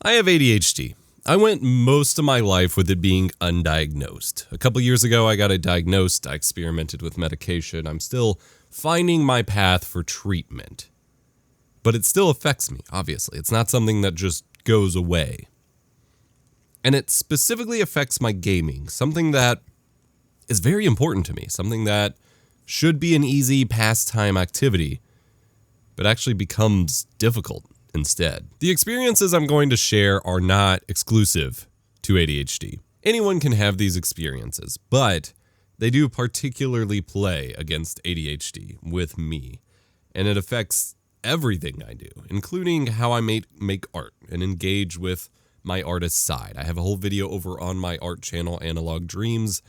I have ADHD. I went most of my life with it being undiagnosed. A couple years ago, I got it diagnosed. I experimented with medication. I'm still finding my path for treatment. But it still affects me, obviously. It's not something that just goes away. And it specifically affects my gaming, something that is very important to me, something that should be an easy pastime activity, but actually becomes difficult instead. The experiences I'm going to share are not exclusive to ADHD. Anyone can have these experiences, but they do particularly play against ADHD with me, and it affects everything I do, including how I make art and engage with my artist side. I have a whole video over on my art channel, Analog Dreams,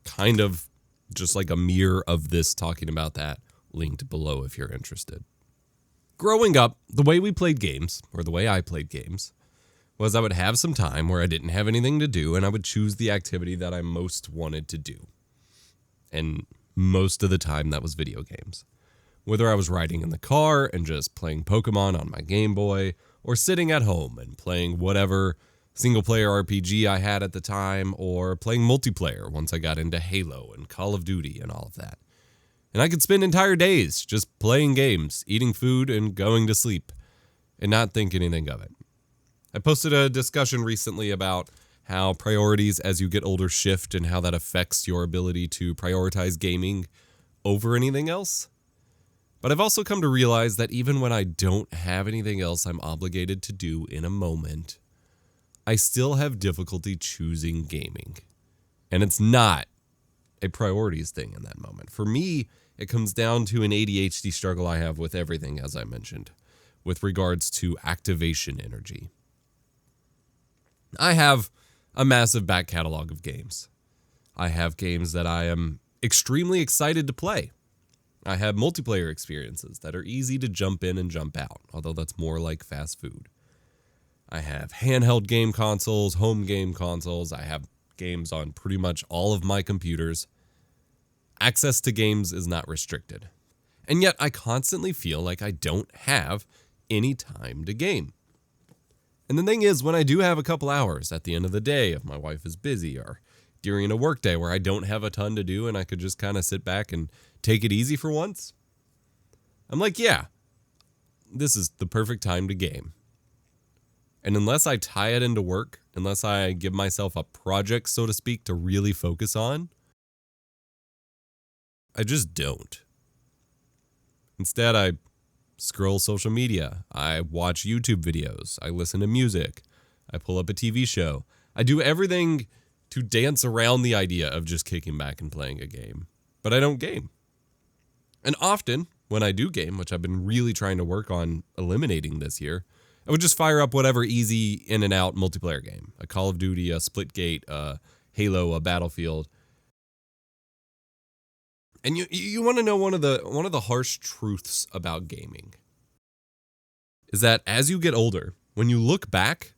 kind of just like a mirror of this talking about that, linked below if you're interested. Growing up, the way we played games, or the way I played games, was I would have some time where I didn't have anything to do, and I would choose the activity that I most wanted to do. And most of the time, that was video games. Whether I was riding in the car and just playing Pokemon on my Game Boy, or sitting at home and playing whatever single-player RPG I had at the time, or playing multiplayer once I got into Halo and Call of Duty and all of that. And I could spend entire days just playing games, eating food, and going to sleep, and not think anything of it. I posted a discussion recently about how priorities as you get older shift and how that affects your ability to prioritize gaming over anything else. But I've also come to realize that even when I don't have anything else I'm obligated to do in a moment, I still have difficulty choosing gaming. And it's not a priorities thing in that moment. For me, it comes down to an ADHD struggle I have with everything, as I mentioned, with regards to activation energy. I have a massive back catalog of games. I have games that I am extremely excited to play. I have multiplayer experiences that are easy to jump in and jump out, although that's more like fast food. I have handheld game consoles, home game consoles. I have games on pretty much all of my computers. Access to games is not restricted. And yet I constantly feel like I don't have any time to game. And the thing is, when I do have a couple hours at the end of the day, if my wife is busy, or during a work day where I don't have a ton to do and I could just kind of sit back and take it easy for once, I'm like, yeah, this is the perfect time to game. And unless I tie it into work, unless I give myself a project, so to speak, to really focus on, I just don't. Instead, I scroll social media, I watch YouTube videos, I listen to music, I pull up a TV show. I do everything to dance around the idea of just kicking back and playing a game. But I don't game. And often, when I do game, which I've been really trying to work on eliminating this year, I would just fire up whatever easy in and out multiplayer game. A Call of Duty, a Splitgate, a Halo, a Battlefield. And you want to know one of the harsh truths about gaming is that as you get older, when you look back,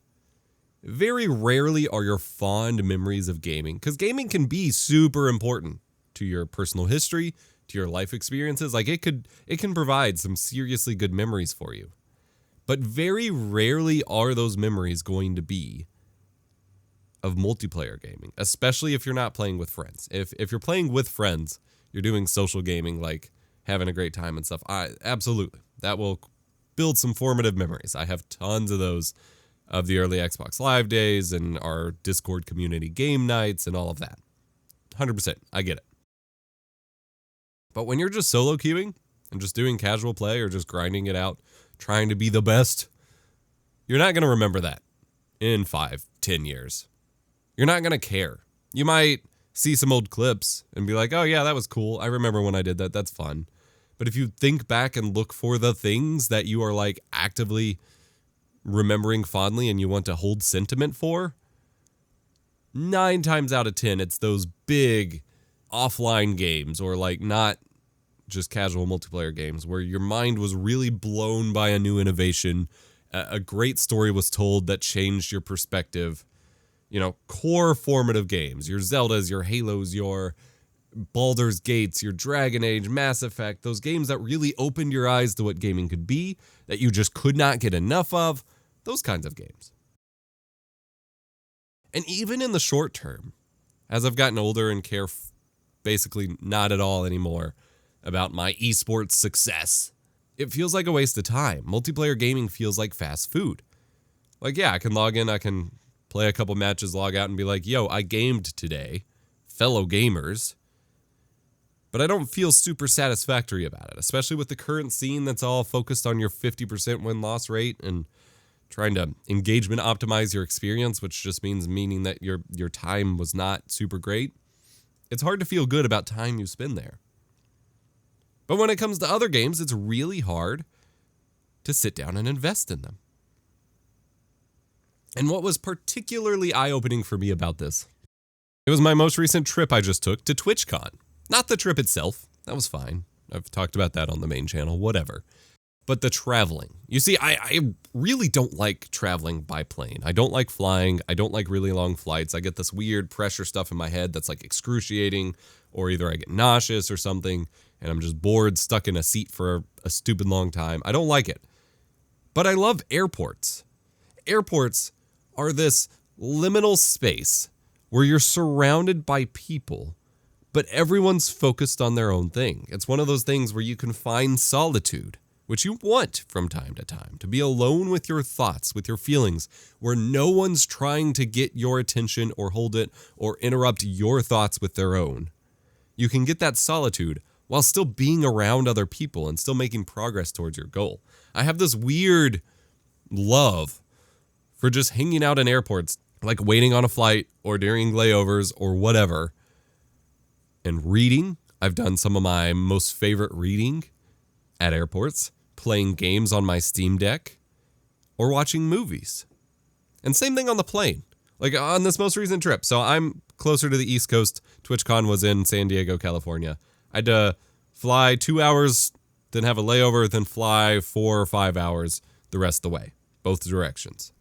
very rarely are your fond memories of gaming, because gaming can be super important to your personal history, to your life experiences. Like it can provide some seriously good memories for you. But very rarely are those memories going to be of multiplayer gaming, especially if you're not playing with friends. If you're playing with friends, you're doing social gaming, like having a great time and stuff. Absolutely. That will build some formative memories. I have tons of those of the early Xbox Live days and our Discord community game nights and all of that. 100%. I get it. But when you're just solo queuing and just doing casual play or just grinding it out, trying to be the best, you're not going to remember that in 5-10 years. You're not going to care. You might see some old clips and be like, oh yeah, that was cool. I remember when I did that. That's fun. But if you think back and look for the things that you are like actively remembering fondly and you want to hold sentiment for, 9 times out of 10, it's those big offline games or like not just casual multiplayer games where your mind was really blown by a new innovation. A great story was told that changed your perspective. You know, core formative games, your Zeldas, your Halos, your Baldur's Gates, your Dragon Age, Mass Effect, those games that really opened your eyes to what gaming could be, that you just could not get enough of, those kinds of games. And even in the short term, as I've gotten older and care basically not at all anymore about my esports success, it feels like a waste of time. Multiplayer gaming feels like fast food. Like, yeah, I can log in, I can play a couple matches, log out and be like, yo, I gamed today, fellow gamers. But I don't feel super satisfactory about it, especially with the current scene that's all focused on your 50% win-loss rate and trying to engagement optimize your experience, which just meaning that your time was not super great. It's hard to feel good about time you spend there. But when it comes to other games, it's really hard to sit down and invest in them. And what was particularly eye-opening for me about this, it was my most recent trip I just took to TwitchCon. Not the trip itself, that was fine. I've talked about that on the main channel, whatever. But the traveling. You see, I really don't like traveling by plane. I don't like flying. I don't like really long flights. I get this weird pressure stuff in my head that's like excruciating, or either I get nauseous or something, and I'm just bored, stuck in a seat for a stupid long time. I don't like it. But I love airports. Airports are this liminal space where you're surrounded by people, but everyone's focused on their own thing. It's one of those things where you can find solitude, which you want from time to time, to be alone with your thoughts, with your feelings, where no one's trying to get your attention or hold it or interrupt your thoughts with their own. You can get that solitude while still being around other people and still making progress towards your goal. I have this weird love for just hanging out in airports, like waiting on a flight or during layovers or whatever, and reading. I've done some of my most favorite reading at airports, playing games on my Steam Deck, or watching movies. And same thing on the plane, like on this most recent trip. So I'm closer to the East Coast. TwitchCon was in San Diego, California. I had to fly 2 hours, then have a layover, then fly 4 or 5 hours the rest of the way, both directions.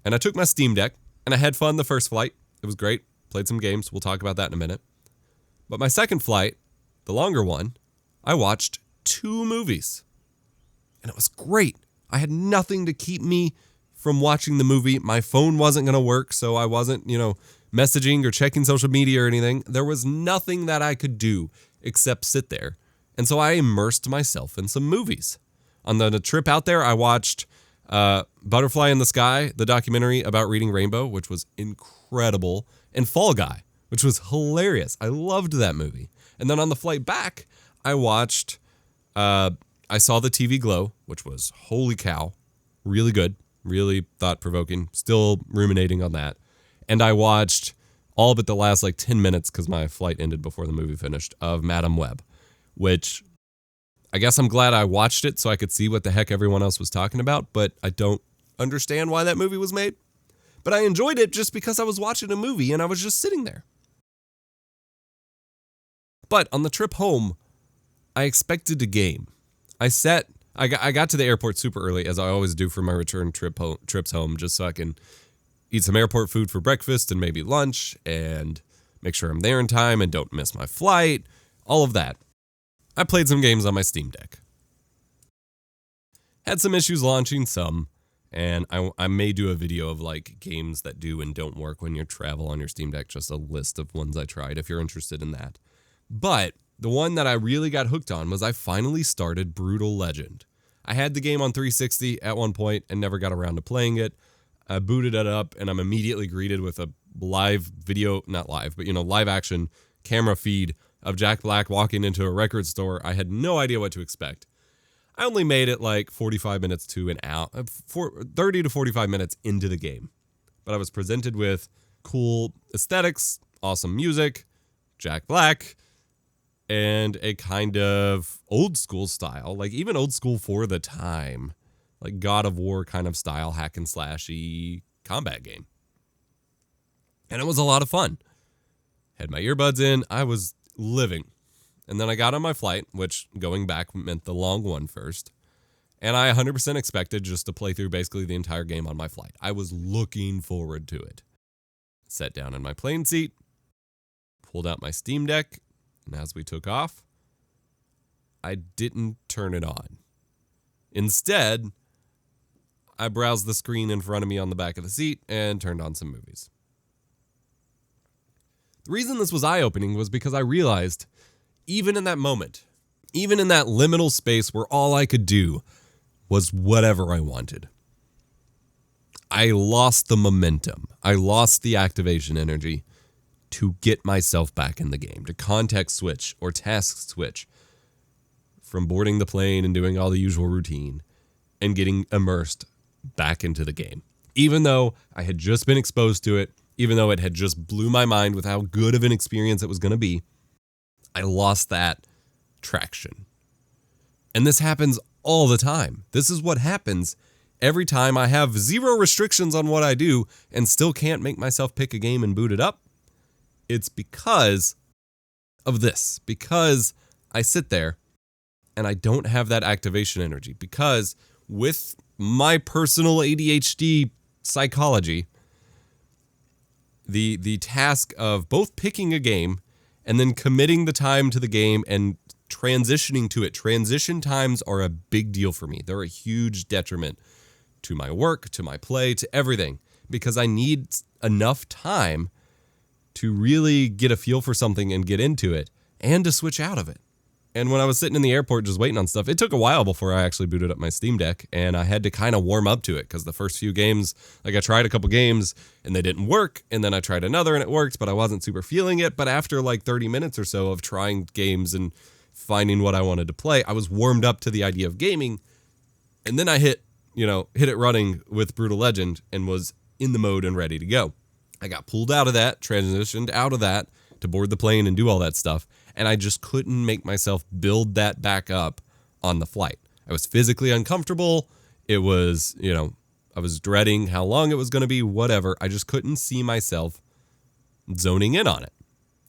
And I took my Steam Deck, and I had fun the first flight. It was great. Played some games. We'll talk about that in a minute. But my second flight, the longer one, I watched 2 movies. And it was great. I had nothing to keep me from watching the movie. My phone wasn't going to work, so I wasn't, messaging or checking social media or anything. There was nothing that I could do except sit there. And so I immersed myself in some movies. On the trip out there, I watched Butterfly in the Sky, the documentary about reading Rainbow, which was incredible, and Fall Guy, which was hilarious. I loved that movie. And then on the flight back, I watched, I saw the TV Glow, which was, holy cow, really good, really thought-provoking, still ruminating on that. And I watched all but the last 10 minutes, because my flight ended before the movie finished, of Madam Web, which I guess I'm glad I watched it so I could see what the heck everyone else was talking about, but I don't understand why that movie was made. But I enjoyed it just because I was watching a movie and I was just sitting there. But on the trip home, I expected to game. I got to the airport super early, as I always do for my return trips home, just so I can eat some airport food for breakfast and maybe lunch and make sure I'm there in time and don't miss my flight, all of that. I played some games on my Steam Deck. Had some issues launching some, and I may do a video of games that do and don't work when you travel on your Steam Deck, just a list of ones I tried if you're interested in that. But the one that I really got hooked on was I finally started Brutal Legend. I had the game on 360 at one point and never got around to playing it. I booted it up and I'm immediately greeted with a live video, not live, but live action camera feed of Jack Black walking into a record store. I had no idea what to expect. I only made it 45 minutes to an hour, 30 to 45 minutes into the game. But I was presented with cool aesthetics, awesome music, Jack Black, and a kind of old school style, even old school for the time, God of War kind of style, hack and slashy combat game. And it was a lot of fun. Had my earbuds in, I was living. And then I got on my flight, which going back meant the long one first. And I 100% expected just to play through basically the entire game on my flight. I was looking forward to it. Sat down in my plane seat, pulled out my Steam Deck, and as we took off, I didn't turn it on. Instead, I browsed the screen in front of me on the back of the seat and turned on some movies. The reason this was eye-opening was because I realized, even in that moment, even in that liminal space where all I could do was whatever I wanted, I lost the momentum. I lost the activation energy to get myself back in the game, to context switch or task switch from boarding the plane and doing all the usual routine and getting immersed back into the game. Even though I had just been exposed to it, even though it had just blew my mind with how good of an experience it was going to be, I lost that traction. And this happens all the time. This is what happens every time I have zero restrictions on what I do and still can't make myself pick a game and boot it up. It's because of this, because I sit there and I don't have that activation energy, because with my personal ADHD psychology, the task of both picking a game and then committing the time to the game and transitioning to it, transition times are a big deal for me. They're a huge detriment to my work, to my play, to everything, because I need enough time to really get a feel for something and get into it and to switch out of it. And when I was sitting in the airport just waiting on stuff, it took a while before I actually booted up my Steam Deck, and I had to kind of warm up to it because the first few games, like I tried a couple games and they didn't work, and then I tried another and it worked, but I wasn't super feeling it. But after like 30 minutes or so of trying games and finding what I wanted to play, I was warmed up to the idea of gaming, and then I hit it running with Brutal Legend and was in the mode and ready to go. I got pulled out of that, transitioned out of that to board the plane and do all that stuff. And I just couldn't make myself build that back up on the flight. I was physically uncomfortable. It was, I was dreading how long it was going to be, whatever. I just couldn't see myself zoning in on it.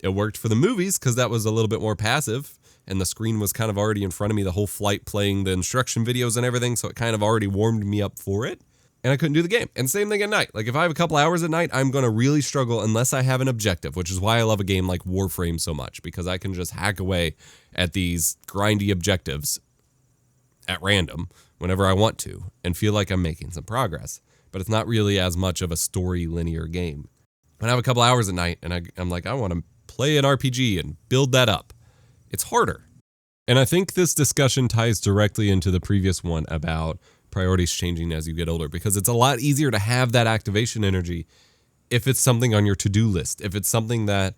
It worked for the movies because that was a little bit more passive and the screen was kind of already in front of me the whole flight playing the instruction videos and everything. So it kind of already warmed me up for it. And I couldn't do the game. And same thing at night. Like if I have a couple hours at night, I'm going to really struggle unless I have an objective, which is why I love a game like Warframe so much, because I can just hack away at these grindy objectives at random whenever I want to and feel like I'm making some progress. But it's not really as much of a story linear game. When I have a couple hours at night and I'm like, I want to play an RPG and build that up, it's harder. And I think this discussion ties directly into the previous one about priorities changing as you get older, because it's a lot easier to have that activation energy if it's something on your to-do list, if it's something that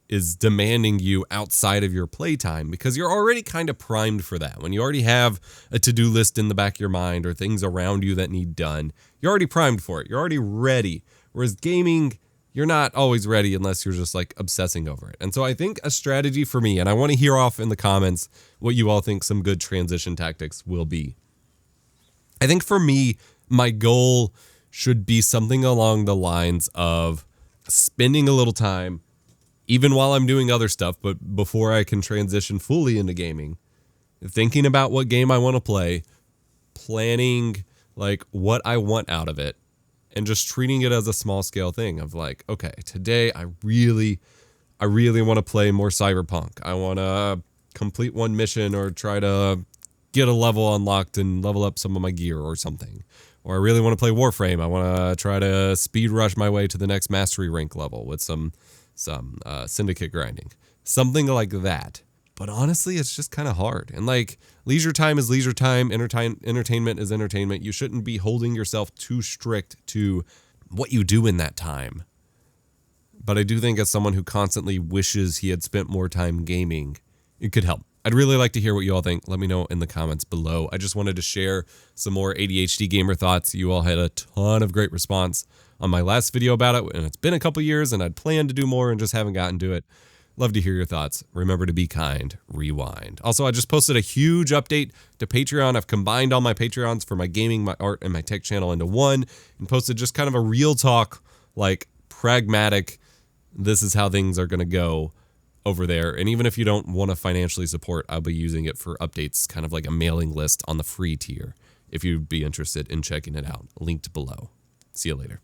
is demanding you outside of your playtime, because you're already kind of primed for that. When you already have a to-do list in the back of your mind or things around you that need done, you're already primed for it. You're already ready. Whereas gaming, you're not always ready unless you're just like obsessing over it. And so I think a strategy for me, and I want to hear off in the comments what you all think some good transition tactics will be. I think for me, my goal should be something along the lines of spending a little time, even while I'm doing other stuff, but before I can transition fully into gaming, thinking about what game I want to play, planning like what I want out of it, and just treating it as a small scale thing of like, okay, today I really want to play more Cyberpunk. I want to complete one mission or try to get a level unlocked and level up some of my gear or something. Or I really want to play Warframe. I want to try to speed rush my way to the next mastery rank level with some syndicate grinding. Something like that. But honestly, it's just kind of hard. And like, leisure time is leisure time. Entertainment is entertainment. You shouldn't be holding yourself too strict to what you do in that time. But I do think as someone who constantly wishes he had spent more time gaming, it could help. I'd really like to hear what you all think. Let me know in the comments below. I just wanted to share some more ADHD gamer thoughts. You all had a ton of great response on my last video about it, and it's been a couple years, and I'd planned to do more and just haven't gotten to it. Love to hear your thoughts. Remember to be kind. Rewind. Also, I just posted a huge update to Patreon. I've combined all my Patreons for my gaming, my art, and my tech channel into one, and posted just kind of a real talk, like pragmatic, this is how things are going to go over there. And even if you don't want to financially support, I'll be using it for updates, kind of like a mailing list on the free tier, if you'd be interested in checking it out. Linked below. See you later.